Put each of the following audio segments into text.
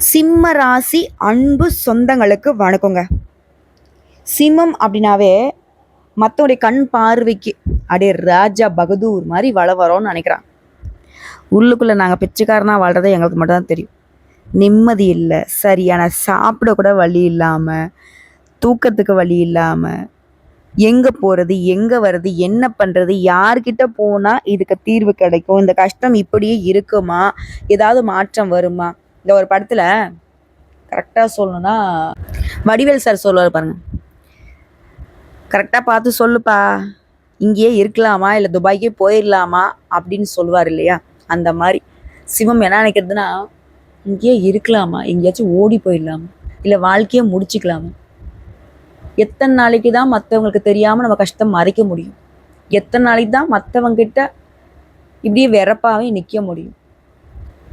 சிம்ம ராசி அன்பு சொந்தங்களுக்கு வணக்கங்க. சிம்மம் அப்படின்னாவே மற்றவடைய கண் பார்வைக்கு அப்படியே ராஜா பகதூர் மாதிரி வரோன்னு நினைக்கிறான். உள்ளுக்குள்ளே நாங்கள் பிச்சைக்காரனாக வாழ்கிறத எங்களுக்கு மட்டும்தான் தெரியும். நிம்மதி இல்லை, சரியான சாப்பிட கூட வழி இல்லாமல், தூக்கத்துக்கு வழி இல்லாமல், எங்கே போகிறது, எங்கே வர்றது, என்ன பண்ணுறது, யார்கிட்ட போனால் இதுக்கு தீர்வு கிடைக்கும், இந்த கஷ்டம் இப்படியே இருக்குமா, ஏதாவது மாற்றம் வருமா. இந்த ஒரு படத்தில் கரெக்டாக சொல்லணும்னா வடிவேல் சார் சொல்லுவார் பாருங்க, கரெக்டாக பார்த்து சொல்லுப்பா, இங்கேயே இருக்கலாமா இல்லை துபாய்க்கே போயிடலாமா அப்படின்னு சொல்லுவார் இல்லையா. அந்த மாதிரி சிவம் என்ன நினைக்கிறதுனா, இங்கேயே இருக்கலாமா, எங்கேயாச்சும் ஓடி போயிடலாமா, இல்லை வாழ்க்கையை முடிச்சுக்கலாமா. எத்தனை நாளைக்கு தான் மற்றவங்களுக்கு தெரியாமல் நம்ம கஷ்டம் மறைக்க முடியும்? எத்தனை நாளைக்கு தான் மற்றவங்கிட்ட இப்படியே வெறப்பாகவே நிற்க முடியும்?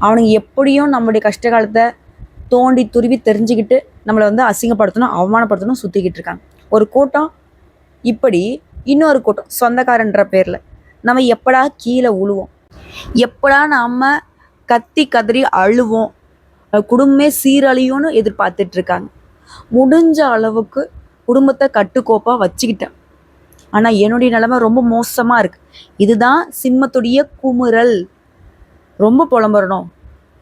அவனுங்க எப்படியும் நம்மளுடைய கஷ்ட காலத்தை தோண்டி துருவி தெரிஞ்சுக்கிட்டு நம்மளை அசிங்கப்படுத்தணும், அவமானப்படுத்தணும் சுற்றிக்கிட்டு இருக்காங்க. ஒரு கூட்டம் இப்படி, இன்னொரு கூட்டம் சொந்தக்காரன்ற பேரில் நம்ம எப்படா கீழே உழுவோம், எப்படா நம்ம கத்தி கதறி அழுவோம், குடும்பமே சீரழியும்னு எதிர்பார்த்துட்டு இருக்காங்க. முடிஞ்ச அளவுக்கு குடும்பத்தை கட்டுக்கோப்பாக வச்சுக்கிட்டேன். ஆனால் என்னுடைய நிலைமை ரொம்ப மோசமாக இருக்குது. இதுதான் சிம்மத்துடைய குமுறல். ரொம்ப புலம்புறணும்.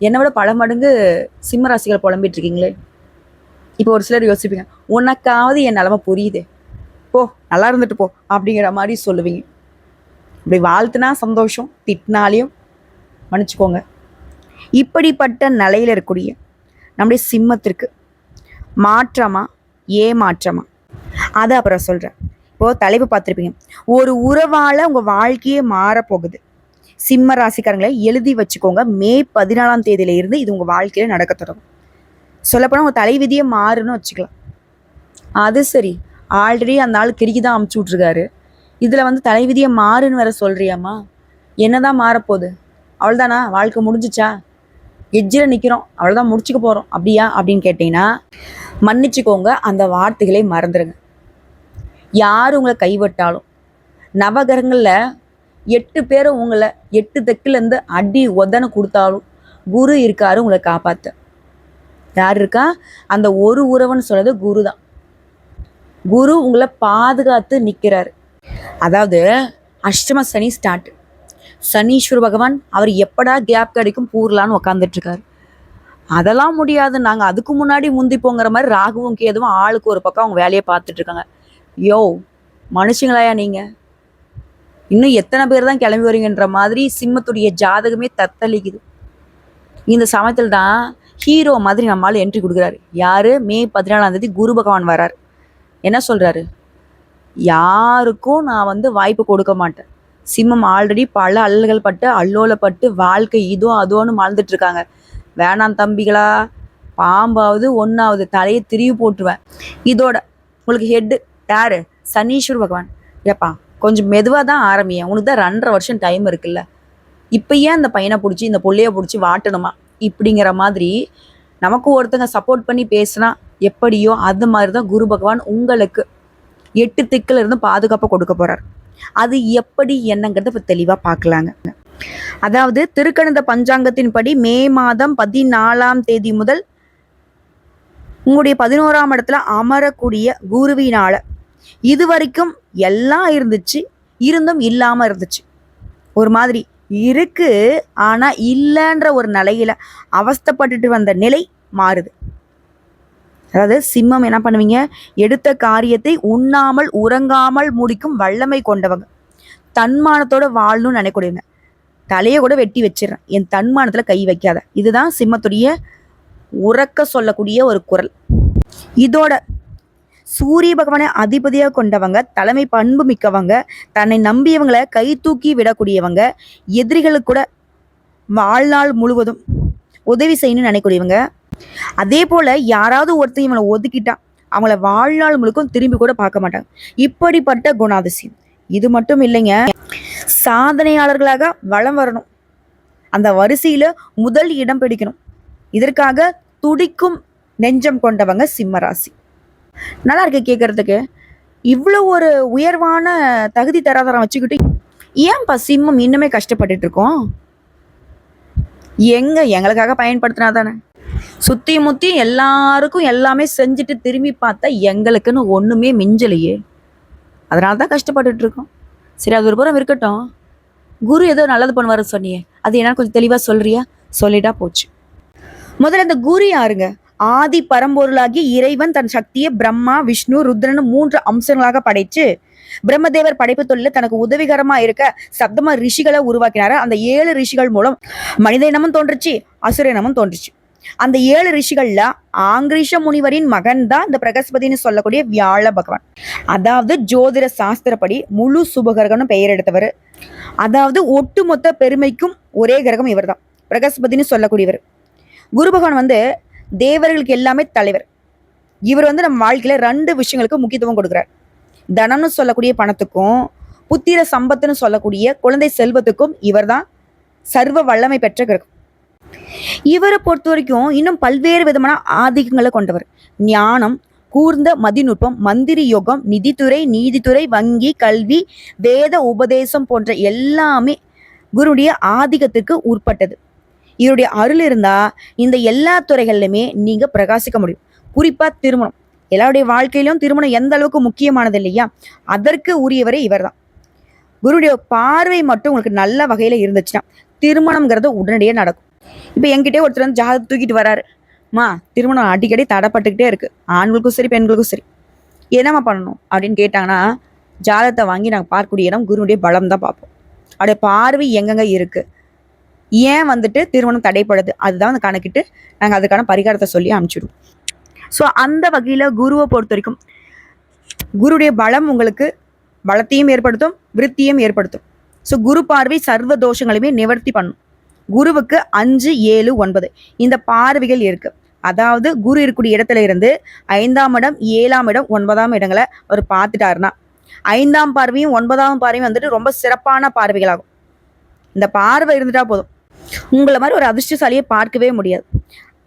என்னை விட பல மடங்கு சிம்ம ராசிகள் புலம்பிட்டு இருக்கீங்களே. இப்போ ஒரு சிலர் யோசிப்பீங்க, உனக்காவது என் நிலமை புரியுதே, போ நல்லா இருந்துட்டு போ அப்படிங்கிற மாதிரி சொல்லுவீங்க. இப்படி வாழ்த்துனா சந்தோஷம், திட்டினாலையும் மன்னிச்சுக்கோங்க. இப்படிப்பட்ட நிலையில் இருக்கக்கூடிய நம்முடைய சிம்மத்திற்கு மாற்றமா ஏமாற்றமா அதை அப்புறம் சொல்கிறேன். இப்போது தலைப்பு பார்த்துருப்பீங்க, ஒரு உறவால் உங்கள் வாழ்க்கையே மாறப்போகுது. சிம்ம ராசிக்காரங்களை எழுதி வச்சுக்கோங்க. மே 14 இருந்து இது உங்கள் வாழ்க்கையில் நடக்க தொடங்கும். சொல்லப்போனால் உங்கள் தலைவிதியை மாறுன்னு வச்சுக்கலாம். அது சரி, ஆல்ரெடி அந்த ஆள் கிறுக்கி தான் அமுச்சு விட்ருக்காரு, இதில் தலைவிதியை மாறுன்னு வேற சொல்கிறியாம்மா. என்னதான் மாறப்போகுது? அவள்தானா, வாழ்க்கை முடிஞ்சிச்சா, எஜ்ஜில் நிற்கிறோம், அவள்தான் முடிச்சுக்க போகிறோம் அப்படியா அப்படின்னு கேட்டிங்கன்னா மன்னிச்சுக்கோங்க, அந்த வார்த்தைகளை மறந்துடுங்க. யார் உங்களை கைவிட்டாலும், நவகிரகங்களில் 8 பேரும் உங்களை 8 தெக்குலேருந்து அடி உதன கொடுத்தாலும் குரு இருக்காரு உங்களை காப்பாற்ற. யார் இருக்கா? அந்த ஒரு உறவுன்னு சொல்கிறது குரு தான். குரு உங்களை பாதுகாத்து நிற்கிறாரு. அதாவது அஷ்டம சனி ஸ்டார்ட். சனீஸ்வர பகவான் அவர் எப்படா கேப் கிடைக்கும் பூர்லான்னு உக்காந்துட்ருக்காரு. அதெல்லாம் முடியாது, நாங்கள் அதுக்கு முன்னாடி முந்திப்போங்கிற மாதிரி ராகுவும் கேதுவும் ஆளுக்கு ஒரு பக்கம் அவங்க வேலையை பார்த்துட்ருக்காங்க. யோ மனுஷங்களாயா நீங்கள்? இன்னும் எத்தனை பேர் தான் கிளம்பி வரீங்கன்ற மாதிரி சிம்மத்துடைய ஜாதகமே தத்தளிக்குது. இந்த சமயத்தில் தான் ஹீரோ மாதிரி நம்மளால் என்ட்ரி கொடுக்குறாரு. யார்? மே 14 குரு பகவான் வரார். என்ன சொல்கிறாரு? யாருக்கும் நான் வாய்ப்பு கொடுக்க மாட்டேன். சிம்மம் ஆல்ரெடி பல அல்லல்கள் பட்டு அல்லோலப்பட்டு வாழ்க்கை இதோ அதோன்னு வாழ்ந்துட்டுருக்காங்க. வேணாம் தம்பிகளா, பாம்பாவது ஒன்றாவது தலையை திரிவு போட்டுருவேன். இதோட உங்களுக்கு ஹெட்டு யார்? சனீஸ்வர பகவான். ஏப்பா கொஞ்சம் மெதுவாக தான் ஆரம்பியேன், உனக்கு தான் 2.5 வருஷம் டைம் இருக்குல்ல, இப்போ ஏன் அந்த பையனை பிடிச்சி இந்த பிள்ளைய பிடிச்சி வாட்டணுமா இப்படிங்கிற மாதிரி நமக்கு ஒருத்தங்க சப்போர்ட் பண்ணி பேசுனா எப்படியோ அது மாதிரி தான் குரு பகவான் உங்களுக்கு 8 திக்கில் இருந்து பாதுகாப்பாக கொடுக்க போகிறார். அது எப்படி என்னங்கிறத இப்போ தெளிவாக பார்க்கலாங்க. அதாவது திருக்கணித பஞ்சாங்கத்தின்படி மே மாதம் 14 முதல் உங்களுடைய 11ஆம் இடத்துல அமரக்கூடிய குருவினால இது வரைக்கும் எல்லாம் இருந்துச்சு, இருந்தும் இல்லாமல் இருந்துச்சு. ஒரு மாதிரி இருக்கு ஆனால் இல்லைன்ற ஒரு நிலையில அவஸ்தைப்பட்டுட்டு வந்த நிலை மாறுது. அதாவது சிம்மம் என்ன பண்ணுவீங்க, எடுத்த காரியத்தை உண்ணாமல் உறங்காமல் முடிக்கும் வல்லமை கொண்டவங்க. தன்மானத்தோட வாழணும்னு நினைக்கூடியவங்க. தலையை கூட வெட்டி வச்சிடறேன், என் தன்மானத்தில் கை வைக்காத. இதுதான் சிம்மத்துடைய உறக்க சொல்லக்கூடிய ஒரு குரல். இதோட சூரிய பகவானை அதிபதியாக கொண்டவங்க, தலைமை பண்பு மிக்கவங்க, தன்னை நம்பியவங்களை கை தூக்கி விடக்கூடியவங்க, எதிரிகளுக்கு கூட வாழ்நாள் முழுவதும் உதவி செய்யணும்னு நினைக்கூடியவங்க. அதே போல் யாராவது ஒருத்தர் இவங்களை ஒதுக்கிட்டா அவங்கள வாழ்நாள் முழுக்கும் திரும்பி கூட பார்க்க மாட்டாங்க. இப்படிப்பட்ட குணாதிசயம். இது மட்டும் இல்லைங்க, சாதனையாளர்களாக வளம் வரணும், அந்த வரிசையில் முதல் இடம் பிடிக்கணும். இதற்காக துடிக்கும் நெஞ்சம் கொண்டவங்க சிம்மராசி. நல்லா இருக்கு கேட்கறதுக்கு. இவ்வளோ ஒரு உயர்வான தகுதி தராதரம் வச்சுக்கிட்டு ஏன்பா சிம்மம் இன்னுமே கஷ்டப்பட்டுட்டு இருக்கோம்? எங்களுக்காக பயன்படுத்தினா தானே. சுத்தி முத்தி எல்லாருக்கும் எல்லாமே செஞ்சுட்டு திரும்பி பார்த்தா எங்களுக்குன்னு ஒண்ணுமே மிஞ்சலையே. அதனால தான் கஷ்டப்பட்டுட்டு இருக்கோம். சரி, அது ஒரு புறம் இருக்கட்டும். குரு ஏதோ நல்லது பண்ணுவாரு சொன்னியே, அது என்னன்னு கொஞ்சம் தெளிவா சொல்றியா? சொல்லிட்டா போச்சு. முதல்ல இந்த குரு யாருங்க? ஆதி பரம்பொருளாகி இறைவன் தன் சக்தியை பிரம்மா, விஷ்ணு, ருத்ரன் 3 அம்சங்களாக படைச்சு பிரம்மதேவர் படைப்பு தொழில தனக்கு உதவிகரமா இருக்க சப்தமா ரிஷிகளை உருவாக்கினாரு. அந்த 7 ரிஷிகள் மூலம் மனித இனமும் தோன்றுச்சு, அசுர இனமும் தோன்றுச்சு. அந்த 7 ரிஷிகள்ல ஆங்கிரீஷ முனிவரின் மகன் தான் இந்த பிரகஸ்பதினு சொல்லக்கூடிய வியாழ பகவான். அதாவது ஜோதிட சாஸ்திரப்படி முழு சுபகிரகம்னு பெயர் எடுத்தவர். அதாவது ஒட்டுமொத்த பெருமைக்கும் ஒரே கிரகம் இவர் தான், பிரகஸ்பதினு சொல்லக்கூடியவர். குரு பகவான் தேவர்களுக்கு எல்லாமே தலைவர். இவர் நம்ம வாழ்க்கையில 2 விஷயங்களுக்கு முக்கியத்துவம் கொடுக்குறார். தனம்னு சொல்லக்கூடிய பணத்துக்கும், புத்திர சம்பத்துன்னு சொல்லக்கூடிய குழந்தை செல்வத்துக்கும் இவர் தான் சர்வ வல்லமை பெற்ற கிரகம். இவரை பொறுத்த வரைக்கும் இன்னும் பல்வேறு விதமான ஆதிக்கங்களை கொண்டவர். ஞானம், கூர்ந்த மதிநுட்பம், மந்திரி யோகம், நிதித்துறை, நீதித்துறை, வங்கி, கல்வி, வேத உபதேசம் போன்ற எல்லாமே குருடைய ஆதிக்கத்திற்கு உட்பட்டது. இவருடைய அருள் இருந்தா இந்த எல்லா துறைகள்லையுமே நீங்க பிரகாசிக்க முடியும். குறிப்பா திருமணம், எல்லாருடைய வாழ்க்கையிலும் திருமணம் எந்த அளவுக்கு முக்கியமானது இல்லையா, அதற்கு உரியவரே இவர் தான். குருடைய பார்வை மட்டும் உங்களுக்கு நல்ல வகையில இருந்துச்சுன்னா திருமணம்ங்கிறது உடனடியே நடக்கும். இப்ப என்கிட்டே ஒருத்தர் ஜாதகம் தூக்கிட்டு வராரு, மா திருமணம் அடிக்கடி தடைப்பட்டுக்கிட்டே இருக்கு, ஆண்களுக்கும் சரி பெண்களுக்கும் சரி, என்னம்மா பண்ணணும் அப்படின்னு கேட்டாங்கன்னா, ஜாதகத்தை வாங்கி நாங்கள் பார்க்கக்கூடிய இடம் குருடைய பலம் தான் பார்ப்போம். அவருடைய பார்வை எங்கெங்க இருக்கு, ஏன் திருமணம் தடைப்படுது, அதுதான் கணக்கிட்டு நாங்கள் அதுக்கான பரிகாரத்தை சொல்லி அனுப்பிச்சிடுவோம். ஸோ அந்த வகையில் குருவை பொறுத்த வரைக்கும் குருடைய பலம் உங்களுக்கு பலத்தையும் ஏற்படுத்தும், விருத்தியும் ஏற்படுத்தும். ஸோ குரு பார்வை சர்வ தோஷங்களையுமே நிவர்த்தி பண்ணும். குருவுக்கு 5, 7, 9 இந்த பார்வைகள் இருக்கு. அதாவது குரு இருக்கக்கூடிய இடத்துல இருந்து 5ஆம் இடம், 7ஆம் இடம், 9ஆம் இடங்களை அவர் பார்த்துட்டாருன்னா 5ஆம் பார்வையும் 9ஆம் பார்வையும் ரொம்ப சிறப்பான பார்வைகளாகும். இந்த பார்வை இருந்துட்டா போதும், உங்களை மாதிரி ஒரு அதிர்ஷ்டசாலியை பார்க்கவே முடியாது.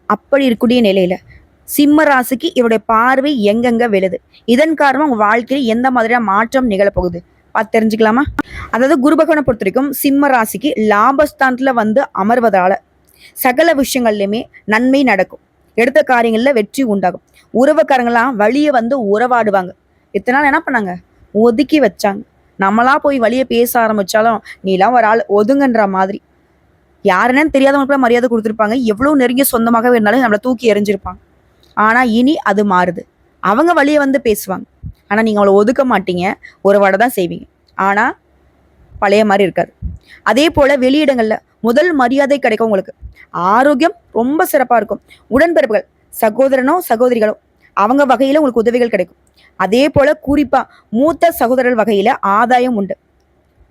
அப்படி இருக்கக்கூடிய நிலையில சிம்ம ராசிக்கு இவருடைய பார்வை எங்கெங்க விழுது, இதன் காரணமா உங்க வாழ்க்கையில் எந்த மாதிரியான மாற்றம் நிகழப்போகுது பார்த்து தெரிஞ்சுக்கலாமா? அதாவது குரு பகவானை பொறுத்த வரைக்கும் சிம்ம ராசிக்கு லாபஸ்தானத்துல அமர்வதால சகல விஷயங்கள்லயுமே நன்மை நடக்கும். எடுத்த காரியங்கள்ல வெற்றி உண்டாகும். உறவுக்காரங்களாம் வழியை உறவாடுவாங்க. இத்தனை நாள் என்ன பண்ணாங்க, ஒதுக்கி வச்சாங்க. நம்மளா போய் வழியை பேச ஆரம்பிச்சாலும் நீலாம் ஒரு ஆள் ஒதுங்கன்ற மாதிரி யாருன்னு தெரியாதவங்களுக்குலாம் மரியாதை கொடுத்துருப்பாங்க. எவ்வளவு நெருங்கிய சொந்தமாக இருந்தாலும் நம்மளை தூக்கி எறிஞ்சிருப்பாங்க. ஆனா இனி அது மாறுது. அவங்க வழியை பேசுவாங்க, ஆனா நீங்க அவளை ஒதுக்க மாட்டீங்க, உறவாட தான் செய்வீங்க. ஆனா பழைய மாதிரி இருக்காது. அதே போல வெளியிடங்கள்ல முதல் மரியாதை கிடைக்கும். உங்களுக்கு ஆரோக்கியம் ரொம்ப சிறப்பா இருக்கும். உடன்பிறப்புகள், சகோதரனோ சகோதரிகளோ அவங்க வகையில உங்களுக்கு உதவிகள் கிடைக்கும். அதே போல குறிப்பா மூத்த சகோதரர்கள் வகையில ஆதாயம் உண்டு.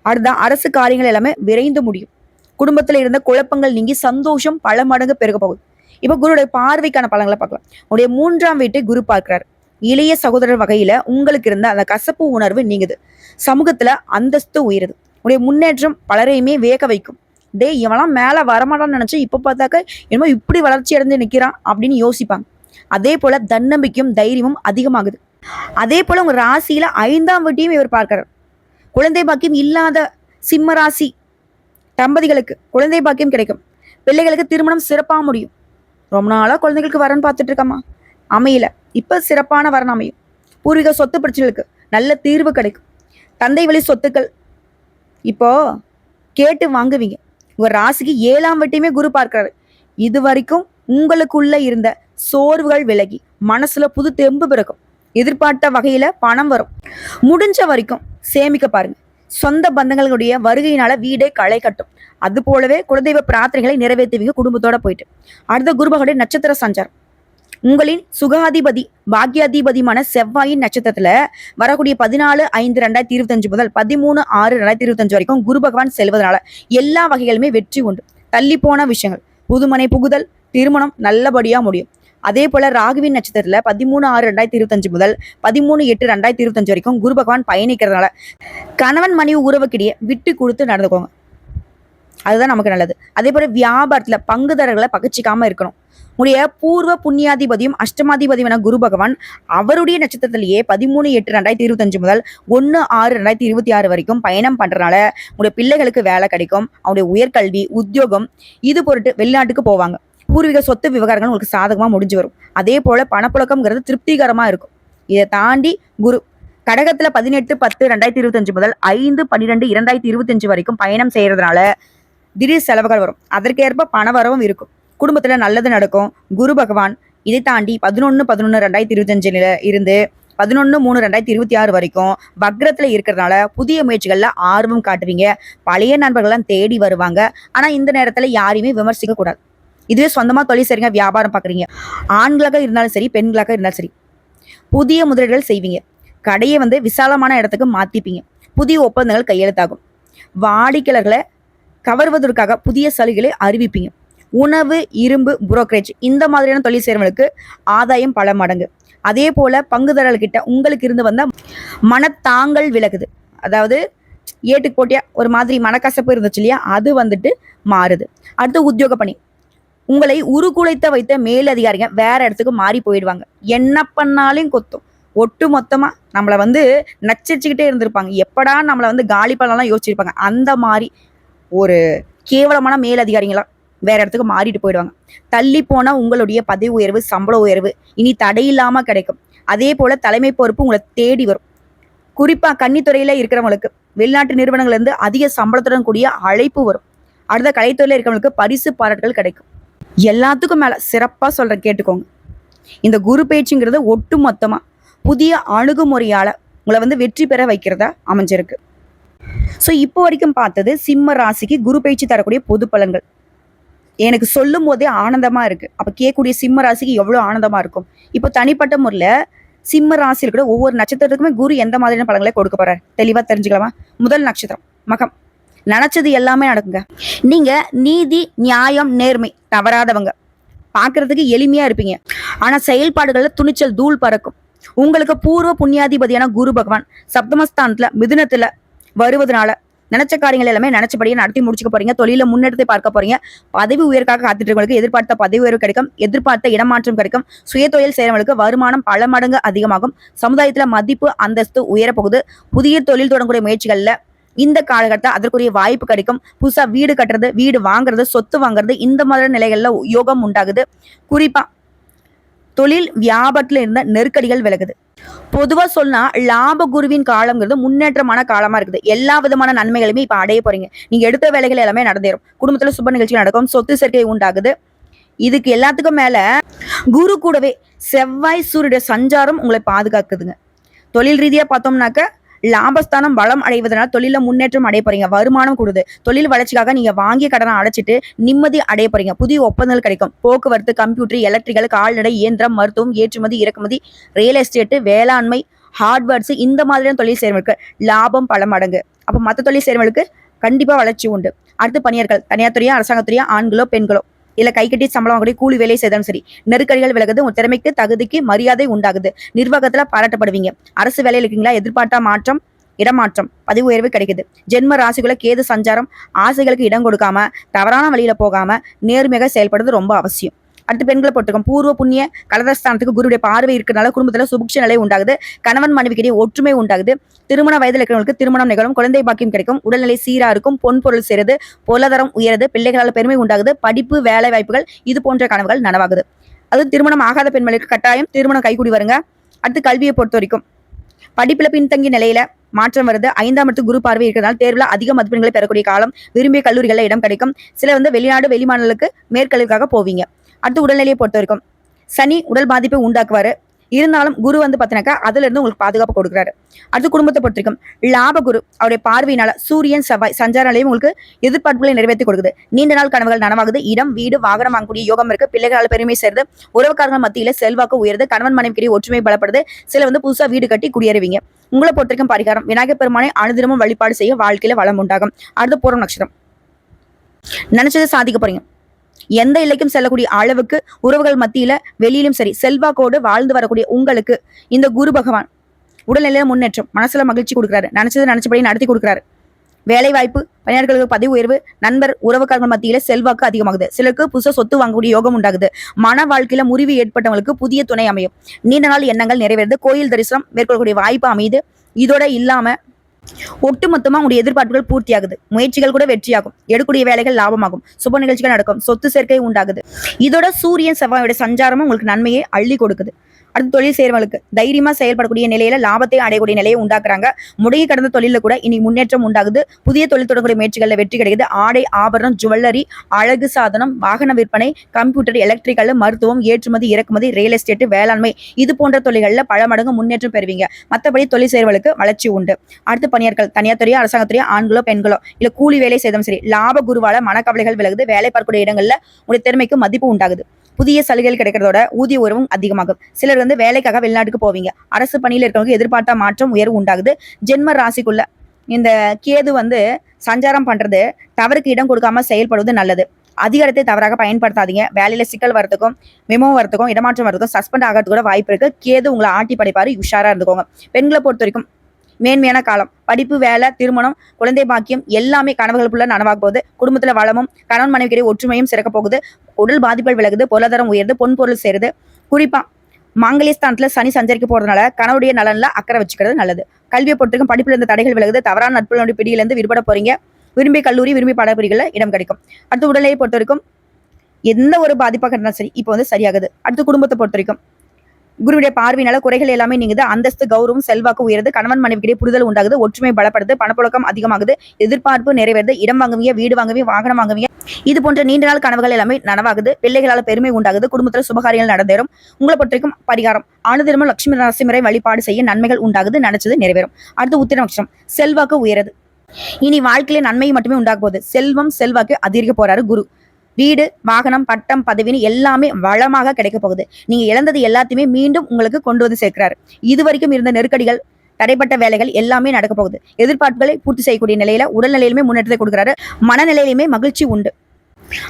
அடுத்ததான் அரசு காரியங்கள் எல்லாமே விரைந்து முடியும். குடும்பத்துல இருந்த குழப்பங்கள் நீங்கி சந்தோஷம் பல மடங்கு பெருக போகுது. இப்ப குருடைய பார்வைக்கான பலன்களை பார்க்கலாம். உடைய 3ஆம் வீட்டை குரு பார்க்கிறார். இளைய சகோதரர் வகையில உங்களுக்கு இருந்த அந்த கசப்பு உணர்வு நீங்குது. சமூகத்துல அந்தஸ்து உயருது. உடைய முன்னேற்றம் பலரையுமே வேக வைக்கும். இவெல்லாம் மேல வரமாட்டான்னு நினைச்சு இப்ப பார்த்தாக்க என்னமோ இப்படி வளர்ச்சி அடைந்து நிக்கிறான் அப்படின்னு யோசிப்பாங்க. அதே போல தன்னம்பிக்கையும் தைரியமும் அதிகமாகுது. அதே போல உங்க ராசியில 5ஆம் வீட்டையும் இவர் பார்க்கிறார். குழந்தை பாக்கியம் இல்லாத சிம்ம ராசி தம்பதிகளுக்கு குழந்தை பாக்கியம் கிடைக்கும். பிள்ளைகளுக்கு திருமணம் சிறப்பாக முடியும். ரொம்ப நாளா குழந்தைகளுக்கு வரன் பார்த்துட்டு இருக்கமா, அமையல, இப்ப சிறப்பான வரன் அமையும். பூர்வீக சொத்து பிரச்சனைகளுக்கு நல்ல தீர்வு கிடைக்கும். தந்தை வழி சொத்துக்கள் இப்போ கேட்டு வாங்குவீங்க. உங்க ராசிக்கு 7ஆம் வீட்டையுமே குரு பார்க்கிறாரு. இது வரைக்கும் உங்களுக்குள்ள இருந்த சோர்வுகள் விலகி மனசுல புது தெம்பு பிறக்கும். எதிர்பார்த்த வகையில பணம் வரும். முடிஞ்ச வரைக்கும் சேமிக்க பாருங்க. சொந்த பந்தங்களுடைய வருகையினால வீடே களை கட்டும். அது போலவே குலதெய்வ பிரார்த்தனைகளை நிறைவேற்றுவீங்க குடும்பத்தோட போயிட்டு. அடுத்த குருபகனுடைய நட்சத்திர சஞ்சாரம் உங்களின் சுகாதிபதி பாக்யாதிபதியான செவ்வாயின் நட்சத்திரத்துல வரக்கூடிய 14/5/2025 முதல் 13/6/2025 வரைக்கும் குரு பகவான் செல்வதனால எல்லா வகைகளுமே வெற்றி உண்டு. தள்ளி போன விஷயங்கள், புதுமனை புகுதல், திருமணம் நல்லபடியா முடியும். அதே போல ராகுவின் நட்சத்திரத்துல 13/6/2025 முதல் 13/8/2025 வரைக்கும் குரு பகவான் பயணிக்கிறதுனால கணவன் மனைவி உறவுக்கிடையே விட்டு கொடுத்து நடந்துக்கோங்க, அதுதான் நமக்கு நல்லது. அதே போல வியாபாரத்துல பங்குதாரர்களை பகச்சிக்காம இருக்கணும். உடைய பூர்வ புண்ணியாதிபதியும் அஷ்டமாதிபதியான குரு பகவான் அவருடைய நட்சத்திரத்திலேயே 13/8/2025 முதல் 1/6/2026 வரைக்கும் பயணம் பண்றதுனால உடைய பிள்ளைகளுக்கு வேலை கிடைக்கும். அவருடைய உயர்கல்வி, உத்தியோகம் இது பொருட்டு வெளிநாட்டுக்கு போவாங்க. பூர்வீக சொத்து விவகாரங்கள் உங்களுக்கு சாதகமாக முடிஞ்சு வரும். அதே போல் பணப்புழக்கம்ங்கிறது திருப்திகரமாக இருக்கும். இதை தாண்டி குரு கடகத்தில் 18/10/2025 முதல் 5/12/2025 வரைக்கும் பயணம் செய்கிறதுனால திடீர் செலவுகள் வரும். அதற்கேற்ப பண வரவும் இருக்கும். குடும்பத்தில் நல்லது நடக்கும். குரு பகவான் இதை தாண்டி 11/11/2025 இருந்து 11/3/2026 வரைக்கும் வக்ரத்தில் இருக்கிறதுனால புதிய முயற்சிகளில் ஆர்வம் காட்டுவீங்க. பழைய நண்பர்கள்லாம் தேடி வருவாங்க. ஆனால் இந்த நேரத்தில் யாரையுமே விமர்சிக்க கூடாது. இதுவே சொந்தமாக தொழில் செய்றீங்க, வியாபாரம் பார்க்குறீங்க, ஆண்களாக இருந்தாலும் சரி பெண்களாக இருந்தாலும் சரி, புதிய முதலீடுகள் செய்வீங்க. கடையை விசாலமான இடத்துக்கு மாற்றிப்பீங்க. புதிய ஒப்பந்தங்கள் கையெழுத்தாகும். வாடிக்கையாளர்களை கவர்வதற்காக புதிய சலுகைகளை அறிவிப்பீங்க. உணவு, இரும்பு, புரோக்கரேஜ் இந்த மாதிரியான தொழில் செய்கிறவங்களுக்கு ஆதாயம் பல மடங்கு. அதே போல பங்குதாரர்கிட்ட உங்களுக்கு இருந்து வந்த மனத்தாங்கல் விலகுது. அதாவது ஏட்டுக்கு போட்டியா ஒரு மாதிரி மனக்கசப்பு இருந்துச்சு இல்லையா, அது மாறுது. அடுத்து உத்தியோக பணி. உங்களை உருகுலைத்த வைத்த மேலதிகாரிங்க வேற இடத்துக்கு மாறி போயிடுவாங்க. என்ன பண்ணாலும் கொத்தும். ஒட்டு மொத்தமா நம்மளை நச்சரிச்சுக்கிட்டே இருந்திருப்பாங்க. எப்படா நம்மளை காலி பண்ணலாம் யோசிச்சிருப்பாங்க. அந்த மாதிரி ஒரு கேவலமான மேலதிகாரிங்களா வேற இடத்துக்கு மாறிட்டு போயிடுவாங்க. தள்ளி போனா உங்களுடைய பதவி உயர்வு, சம்பள உயர்வு இனி தடையில்லாம கிடைக்கும். அதே போல தலைமை பொறுப்பு உங்களை தேடி வரும். குறிப்பா கன்னித்துறையில இருக்கிறவங்களுக்கு வெளிநாட்டு நிறுவனங்கள்ல இருந்து அதிக சம்பளத்துடன் கூடிய அழைப்பு வரும். அடுத்த கலைத்துறையில இருக்கிறவங்களுக்கு பரிசு பாராட்டுகள் கிடைக்கும். எல்லாத்துக்கும் மேல சிறப்பா சொல்றேன், கேட்டுக்கோங்க. இந்த குரு பயிற்சிங்கிறது ஒட்டு மொத்தமா புதிய அணுகுமுறையால உங்களை வெற்றி பெற வைக்கிறதா அமைஞ்சிருக்கு. ஸோ இப்போ வரைக்கும் பார்த்தது சிம்ம ராசிக்கு குரு பயிற்சி தரக்கூடிய பொது பலன்கள். எனக்கு சொல்லும் போதே ஆனந்தமா இருக்கு. அப்ப கேட்கக்கூடிய சிம்ம ராசிக்கு எவ்வளவு ஆனந்தமா இருக்கும். இப்போ தனிப்பட்ட முறையில சிம்ம ராசியில் கூட ஒவ்வொரு நட்சத்திரத்துக்குமே குரு எந்த மாதிரியான பலன்களை கொடுக்க போறாரு தெளிவா தெரிஞ்சுக்கலாமா? முதல் நட்சத்திரம் மகம். நினைச்சது எல்லாமே நடக்குங்க. நீங்க நீதி, நியாயம், நேர்மை தவறாதவங்க. பார்க்கறதுக்கு எளிமையா இருப்பீங்க. ஆனா செயல்பாடுகள்ல துணிச்சல் தூள் பறக்கும். உங்களுக்கு பூர்வ புண்ணியாதிபதியான குரு பகவான் சப்தமஸ்தானத்துல மிதுனத்துல வருவதனால நினைச்ச காரியங்கள் எல்லாமே நினைச்சபடியே நடத்தி முடிச்சுக்க போறீங்க. தொழில முன்னெடுத்து பார்க்க போறீங்க. பதவி உயர்க்காக காத்துட்டு இருக்கவங்களுக்கு எதிர்பார்த்த பதவி உயர்வு கிடைக்கும். எதிர்பார்த்த இடமாற்றம் கிடைக்கும். சுய தொழில் செய்யறவங்களுக்கு வருமானம் பல மடங்கு அதிகமாகும். சமுதாயத்துல மதிப்பு, அந்தஸ்து உயரப்போகுது. புதிய தொழில் தொடங்கக்கூடிய முயற்சிகள்ல இந்த காலகட்டத்தில் அதற்குரிய வாய்ப்பு கிடைக்கும். புதுசா வீடு கட்டுறது, வீடு வாங்குறது, சொத்து வாங்குறது, இந்த மாதிரி நிலைகள்ல யோகம் உண்டாகுது. குறிப்பா தொழில் வியாபாரத்துல இருந்த நெருக்கடிகள் விலகுது. பொதுவா சொன்னா லாப குருவின் காலங்கிறது முன்னேற்றமான காலமா இருக்குது. எல்லா விதமான நன்மைகளுமே இப்ப அடைய போறீங்க. நீங்க எடுத்த வேலைகள் எல்லாமே நடந்தேறும். குடும்பத்துல சுப நிகழ்ச்சிகள் நடக்கும். சொத்து சேர்க்கை உண்டாகுது. இதுக்கு எல்லாத்துக்கும் மேல குரு கூடவே செவ்வாய் சூரிய சஞ்சாரம் உங்களை பாதுகாக்குதுங்க. தொழில் ரீதியா பார்த்தோம்னாக்க லாபஸ்தானம் பலம் அடைவதனால தொழில முன்னேற்றம் அடைய போறீங்க. வருமானம் கூடுது. தொழில் வளர்ச்சிக்காக நீங்க வாங்கிய கடனை அடைச்சிட்டு நிம்மதி அடைய போறீங்க. புதிய ஒப்பந்தங்கள் கிடைக்கும். போக்குவரத்து, கம்ப்யூட்டர், எலக்ட்ரிக்கல், கால்நடை, இயந்திரம், மருத்துவம், ஏற்றுமதி, இறக்குமதி, ரியல் எஸ்டேட், வேளாண்மை, ஹார்ட்வேர்ட்ஸ் இந்த மாதிரியான தொழில் செய்றவங்களுக்கு லாபம் பல மடங்கு. அப்ப மற்ற தொழில் செய்றவங்களுக்கு கண்டிப்பா வளர்ச்சி உண்டு. அடுத்து பணியர்கள், தனியார் துறையா அரசாங்கத்துறையா, ஆண்களோ பெண்களோ இல்ல கைகட்டி சம்பளம் வாங்கக்கூடிய கூலி வேலை செய்தாலும் சரி, நெருக்கடிகள் விலகுது. உங்க திறமைக்கு, தகுதிக்கு மரியாதை உண்டாகுது. நிர்வாகத்துல பாராட்டப்படுவீங்க. அரசு வேலையில் இருக்கீங்களா, எதிர்பார்த்த மாற்றம், இடமாற்றம், பதவி உயர்வு கிடைக்குது. ஜென்ம ராசிக்குள்ள கேது சஞ்சாரம். ஆசைகளுக்கு இடம் கொடுக்காம, தவறான வழியில போகாம நேர்மையாக செயல்படுறது ரொம்ப அவசியம். அடுத்து பெண்களை போட்டிருக்கோம். பூர்வ புண்ணிய கலதஸ்தானத்துக்கு குருடைய பார்வை இருக்கிறனால குடும்பத்துல சுபிக்ஷ நிலை உண்டாகுது. கணவன் மனைவிக்கிடையே ஒற்றுமை உண்டாகுது. திருமண வயதில் இருக்கிறவங்களுக்கு திருமணம் நிகழும். குழந்தை பாக்கியம் கிடைக்கும். உடல்நிலை சீரா இருக்கும். பொன் பொருள் சேருது. பொருளாதாரம் உயருது. பிள்ளைகளால் பெருமை உண்டாகுது. படிப்பு, வேலை வாய்ப்புகள் இது போன்ற கனவுகள் நனவாகுது. அது திருமணம் ஆகாத பெண்களுக்கு கட்டாயம் திருமணம் கைகூடி வருங்க. அடுத்து கல்வியை பொறுத்த வரைக்கும் படிப்புல பின்தங்கிய நிலையில மாற்றம் வருது. 5ஆம் இடத்து குரு பார்வை இருக்கிறதால தேர்வுல அதிக மதிப்பெண்களை பெறக்கூடிய காலம். விரும்பிய கல்லூரிகளில் இடம் கிடைக்கும். சில வெளிநாடு, வெளிமாநிலங்களுக்கு மேற்கல்விக்காக போவீங்க. அடுத்து உடல்நிலையை பொறுத்த வரைக்கும் சனி உடல் பாதிப்பை உண்டாக்குவாரு. இருந்தாலும் குரு பார்த்தினாக்கா அதுல இருந்து உங்களுக்கு பாதுகாப்பு கொடுக்குறாரு. அடுத்து குடும்பத்தை பொறுத்த வரைக்கும் லாப குரு அவருடைய பார்வையினால சூரியன், செவ்வாய் சஞ்சார நிலையும் உங்களுக்கு எதிர்பார்ப்புகளை நிறைவேற்றி கொடுக்குது. நீண்ட நாள் கனவுகள் நனவாகுது. இடம், வீடு, வாகனம் வாங்கக்கூடிய யோகம் இருக்கு. பிள்ளைகளால் பெருமை சேர்ந்து. உறவுக்காரர்கள் மத்தியில செல்வாக்கு உயருது. கணவன் மனைவிக்கிடையே ஒற்றுமை பலப்படுது. சில புதுசா வீடு கட்டி குடியேறுவீங்க. உங்களை பொறுத்த வரைக்கும் பரிகாரம் விநாயகர் பெருமானை அனுதினமும் வழிபாடு செய்ய வாழ்க்கையில வளம் உண்டாகும். அடுத்து பூரம் நட்சத்திரம். நினைச்சதை சாதிக்க போறீங்க. எந்த இலைக்கும் செல்லக்கூடிய அளவுக்கு உறவுகள் மத்தியில வெளியிலும் சரி செல்வாக்கோடு வாழ்ந்து வரக்கூடிய உங்களுக்கு இந்த குரு பகவான் உடல்நிலையில முன்னேற்றம், மனசுல மகிழ்ச்சி கொடுக்குறாரு. நினைச்சது நினைச்சபடி நடத்தி கொடுக்குறாரு. வேலை வாய்ப்பு, பணியாளர்களுக்கு பதவி உயர்வு, நண்பர், உறவுக்காரர்கள் மத்தியில செல்வாக்கு அதிகமாகுது. சிலருக்கு புதுசா சொத்து வாங்கக்கூடிய யோகம் உண்டாகுது. மன வாழ்க்கையில முறிவு ஏற்பட்டவங்களுக்கு புதிய துணை அமையும். நீண்ட நாள் எண்ணங்கள் நிறைவேறுது. கோயில் தரிசனம் மேற்கொள்ளக்கூடிய வாய்ப்பு அமையுது. இதோட இல்லாம ஒட்டுமொத்தமா உங்களுடைய எதிர்பார்ப்புகள் பூர்த்தியாகுது. முயற்சிகள் கூட வெற்றியாகும். எடுக்கக்கூடிய வேலைகள் லாபமாகும். சுப நிகழ்ச்சிகள் நடக்கும். சொத்து சேர்க்கை உண்டாகுது. இதோட சூரியன் செவ்வாயோட சஞ்சாரமும் உங்களுக்கு நன்மையை அள்ளி கொடுக்குது. அடுத்து தொழில் செய்யறவங்களுக்கு தைரியமா செயல்படக்கூடிய நிலையில லாபத்தை அடையக்கூடிய நிலையை உண்டாக்குறாங்க. முடங்கி கடந்த தொழில கூட இனி முன்னேற்றம் உண்டாகுது. புதிய தொழில் தொடங்கக்கூடிய முயற்சிகள்ல வெற்றி கிடைக்குது. ஆடை ஆபரணம், ஜுவல்லரி, அழகு சாதனம், வாகன விற்பனை, கம்ப்யூட்டர், எலக்ட்ரிக்கல், மருத்துவம், ஏற்றுமதி இறக்குமதி, ரியல் எஸ்டேட், வேளாண்மை இது போன்ற தொழில்கள்ல பல மடங்கு முன்னேற்றம் பெறுவீங்க. மற்றபடி தொழில் செய்யறவர்களுக்கு வளர்ச்சி உண்டு. அடுத்து பணியாட்கள், தனியார் துறையோ அரசாங்கத்துறையோ, ஆண்களோ பெண்களோ இல்ல கூலி வேலை செய்தாலும் சரி, லாப குருவால மனக்கவலைகள் விலகுது. வேலை பார்க்கக்கூடிய இடங்கள்ல உங்களுடைய திறமைக்கு மதிப்பு உண்டாகுது. புதிய சலுகைகள் கிடைக்கிறதோட ஊதிய உறவும் அதிகமாகும். சிலர் வேலைக்காக வெளிநாட்டுக்கு போவீங்க. அரசு பணியில் இருக்கிறவங்க எதிர்பார்த்த மாற்றம் உயர்வு உண்டாகுது. ஜென்ம ராசிக்குள்ள இந்த கேது சஞ்சாரம் பண்றது தவறுக்கு இடம் கொடுக்காம செயல்படுவது நல்லது. அதிகாரத்தை தவறாக பயன்படுத்தாதீங்க. வேலையில சிக்கல் வரதுக்கும், மெமோ வரதுக்கும், இடமாற்றம் வரதுக்கும், சஸ்பெண்ட் ஆகிறதுக்கு கூட வாய்ப்பு இருக்கு. கேது உங்களை ஆட்டி படைப்பாரு. உஷாரா இருந்துக்கோங்க. பெண்களை பொறுத்த வரைக்கும் மேன்மையான காலம். படிப்பு, வேலை, திருமணம், குழந்தை பாக்கியம் எல்லாமே கனவுகளுக்குள்ள நனவாக போகுது. குடும்பத்துல வளமும் கணவன் மனைவிக்கிடையே ஒற்றுமையும் சிறக்க போகுது. உடல் பாதிப்புகள் விலகுது. பொருளாதாரம் உயருது. பொன் பொருள் சேருது. குறிப்பா மாங்கல்யஸ்தானத்துல சனி சஞ்சரிக்க போறதுனால கணவருடைய நலன்ல அக்கறை வச்சுக்கிறது நல்லது. கல்வியை பொறுத்திருக்கும் படிப்புல இருந்து தடைகள் விலகுது. தவறான நட்புகளுடைய பிடியிலிருந்து விடுபட போறீங்க. விரும்பிய கல்லூரி, விரும்பிய பாடப்பிரிவுகள்ல இடம் கிடைக்கும். அடுத்து உடல்நிலையை பொறுத்த வரைக்கும் எந்த ஒரு பாதிப்பாக இருந்தாலும் சரி இப்போ சரியாகுது. அடுத்து குடும்பத்தை பொறுத்த வரைக்கும் குருவுடைய பார்வையினால குறைகள் எல்லாமே நீங்குது. அந்தஸ்து, கௌரவம், செல்வாக்கு உயருது. கணவன் மனைவிக்கிடையே புரிதல் உண்டாகுது. ஒற்றுமை பலப்படுது. பணப்புழக்கம் அதிகமாகுது. எதிர்பார்ப்பு நிறைவேறுது. இடம் வாங்குவீங்க, வீடு வாங்குவீங்க, வாகனம் வாங்குவீங்க. இது போன்ற நீண்ட நாள் கனவுகள் எல்லாமே நனவாகுது. பிள்ளைகளால பெருமை உண்டாகுது. குடும்பத்துல சுபகாரியங்கள் நடந்தேறும். உங்களை பொறுத்தவரைக்கும் பரிகாரம் ஆனதினமும் லட்சுமி நரசிம்மரை வழிபாடு செய்ய நன்மைகள் உண்டாகுது. நினைச்சது நிறைவேறும். அடுத்து உத்திர நட்சத்திரம். செல்வாக்கு உயருது. இனி வாழ்க்கையில நன்மை மட்டுமே உண்டாக போகுது. செல்வம் செல்வாக்கு அதிகரிக்க போறாரு குரு. வீடு, வாகனம், பட்டம், பதவின்னு எல்லாமே வளமாக கிடைக்க போகுது. நீங்க இழந்தது எல்லாத்தையுமே மீண்டும் உங்களுக்கு கொண்டு வந்து சேர்க்கிறாரு. இது வரைக்கும் இருந்த நெருக்கடிகள், தடைப்பட்ட வேலைகள் எல்லாமே நடக்க போகுது. எதிர்பார்ப்புகளை பூர்த்தி செய்யக்கூடிய நிலையில உடல்நிலையிலுமே முன்னேற்றத்தை கொடுக்குறாரு. மனநிலையிலுமே மகிழ்ச்சி உண்டு.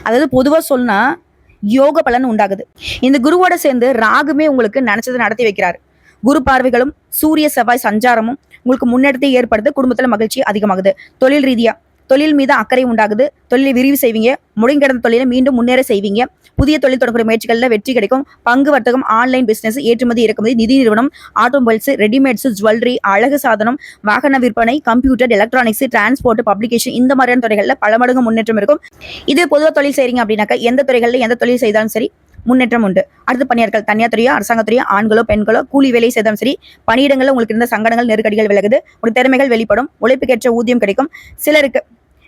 அதாவது பொதுவா சொன்னா யோக பலன் உண்டாகுது. இந்த குருவோட சேர்ந்து ராகுமே உங்களுக்கு நினைச்சதை நடத்தி வைக்கிறாரு. குரு பார்வைகளும் சூரிய செவ்வாய் சஞ்சாரமும் உங்களுக்கு முன்னேற்றத்தை ஏற்படுத்து. குடும்பத்துல மகிழ்ச்சி அதிகமாகுது. தொழில் ரீதியா தொழில் மீது அக்கறை உண்டாகுது. தொழிலை விரிவு செய்வீங்க. முடங்கி கிடந்த தொழிலை மீண்டும் முன்னேற செய்வீங்க. புதிய தொழில் தொடங்கக்கூடிய முயற்சிகள்ல வெற்றி கிடைக்கும். பங்கு வர்த்தகம், ஆன்லைன் பிசினஸ், ஏற்றுமதி இறக்குமதி, நிதி நிறுவனம், ஆட்டோமொபைல்ஸ், ரெடிமேட்ஸ், ஜுவல்லரி, அழகு சாதனம், வாகன விற்பனை, கம்ப்யூட்டர், எலக்ட்ரானிக்ஸ், டிரான்ஸ்போர்ட், பப்ளிகேஷன் இந்த மாதிரியான துறைகள்ல பல மடங்கு முன்னேற்றம் இருக்கும். இது பொதுவாக தொழில் செய்றீங்க அப்படின்னாக்கா எந்த துறைகள்ல எந்த தொழில் செய்தாலும் சரி முன்னேற்றம் உண்டு. அடுத்து பணியாட்கள், தனியார் துறையோ அரசாங்கத்துறையோ, ஆண்களோ பெண்களோ, கூலி வேலை செய்தாலும் சரி, பணியிடங்களில் உங்களுக்கு இருந்த சங்கடங்கள், நெருக்கடிகள் விலகுது. ஒரு திறமைகள் வெளிப்படும். உழைப்புக்கேற்ற ஊதியம் கிடைக்கும். சிலருக்கு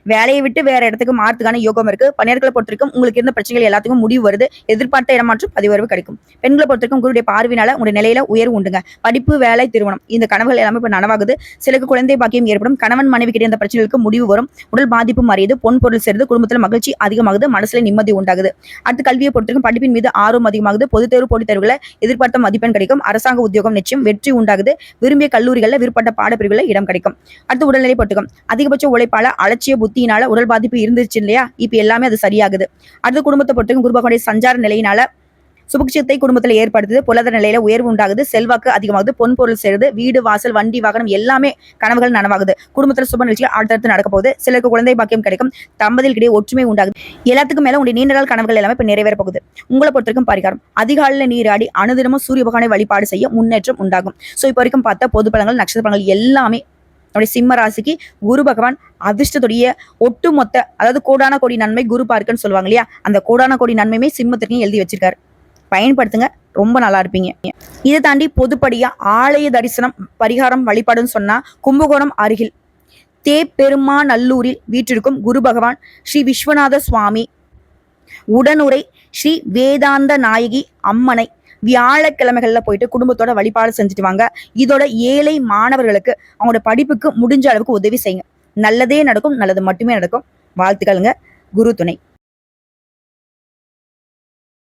வேலையை விட்டு வேற இடத்துக்கு மாறதுக்கான யோகம் இருக்கு. பணியாட்களை பொறுத்திருக்கும் உங்களுக்கு இருந்த பிரச்சனைகள் எல்லாத்துக்கும் முடிவு வருது. எதிர்பார்த்த இடமாற்றம் பதிவுறவு கிடைக்கும். பெண்களை பொறுத்திருக்கும் குருடைய பார்வையினால உங்களுடைய நிலையில உயர்வு உண்டுங்க. படிப்பு, வேலை, திருமணம் இந்த கனவுகள் எல்லாமே இப்ப நனவாகுது. சிலருக்கு குழந்தை பாக்கியம் ஏற்படும். கணவன் மனைவி கிட்ட இந்த பிரச்சனைகளுக்கு முடிவு வரும். உடல் பாதிப்பு மறையுது. பொன் பொருள் சேருது. குடும்பத்துல மகிழ்ச்சி அதிகமாகுது. மனசுல நிம்மதி உண்டாகுது. அடுத்து கல்வியை பொறுத்திருக்கும் படிப்பின் மீது ஆர்வம் அதிகமாகுது. பொதுத் தேர்வு, போட்டித் தேர்வுகளை எதிர்பார்த்த மதிப்பெண் கிடைக்கும். அரசாங்க உத்தியோகம் நிச்சயம் வெற்றி உண்டாகுது. விரும்பிய கல்லூரிகள்ல விருப்பப்பட்ட பாடப்பிரிவுல இடம் கிடைக்கும். அடுத்து உடல்நிலை பொறுத்திருக்கும் அதிகபட்ச உழைப்பால அலட்சிய புத்தியினால உடல் பாதிப்பு இருந்துச்சு இல்லையா, இப்ப எல்லாமே அது சரியாகுது. அடுத்து குடும்பத்தை பொறுத்தவரைக்கும் குரு பகவானுடைய சஞ்சார நிலையினால சுபக்ஷத்தை குடும்பத்துல ஏற்படுத்துது. பொருளாதார நிலையில உயர்வு உண்டாகுது. செல்வாக்கு அதிகமாகுது. பொன் பொருள் சேருது. வீடு, வாசல், வண்டி, வாகனம் எல்லாமே கனவுகள் நனவாகுது. குடும்பத்துல சுப நிகழ்ச்சிகள் அடுத்தடுத்து நடக்க போகுது. சிலருக்கு குழந்தை பாக்கியம் கிடைக்கும். தம்பதிகளுக்கிடையே ஒற்றுமை உண்டாகுது. எல்லாத்துக்கும் மேல உங்களுடைய நீண்ட நாள் கனவுகள் எல்லாமே இப்ப நிறைவேற போகுது. உங்களை பொறுத்தவரைக்கும் பரிகாரம் அதிகாலையில நீராடி அனுதினமும் சூரிய பகவானை வழிபாடு செய்ய முன்னேற்றம் உண்டாகும். சோ இப்ப வரைக்கும் பார்த்த பொது பலன்கள், நட்சத்திர பலன்கள் எல்லாமே நம்முடைய சிம்ம ராசிக்கு குரு பகவான் அதிர்ஷ்டத்துடைய ஒட்டுமொத்த, அதாவது கோடான கோடி நன்மை குரு பார்க்குன்னு சொல்லுவாங்க இல்லையா, அந்த கோடான கோடி நன்மையுமே சிம்மத்திற்கும் எழுதி வச்சிருக்காரு. பயன்படுத்துங்க, ரொம்ப நல்லா இருப்பீங்க. இதை தாண்டி பொதுப்படியா ஆலய தரிசனம், பரிகாரம், வழிபாடுன்னு சொன்னா கும்பகோணம் அருகில் தேப்பெருமாநல்லூரில் வீற்றிருக்கும் குரு பகவான் ஸ்ரீ விஸ்வநாத சுவாமி உடனுரை ஸ்ரீ வேதாந்த நாயகி அம்மனை வியாழக்கிழமைகள்ல போயிட்டு குடும்பத்தோட வழிபாடு செஞ்சுட்டு வாங்க. இதோட ஏழை மாணவர்களுக்கு அவங்களோட படிப்புக்கு முடிஞ்ச அளவுக்கு உதவி செய்யுங்க. நல்லதே நடக்கும். நல்லது மட்டுமே நடக்கும். வாழ்த்துக்களுங்க. குரு துணை.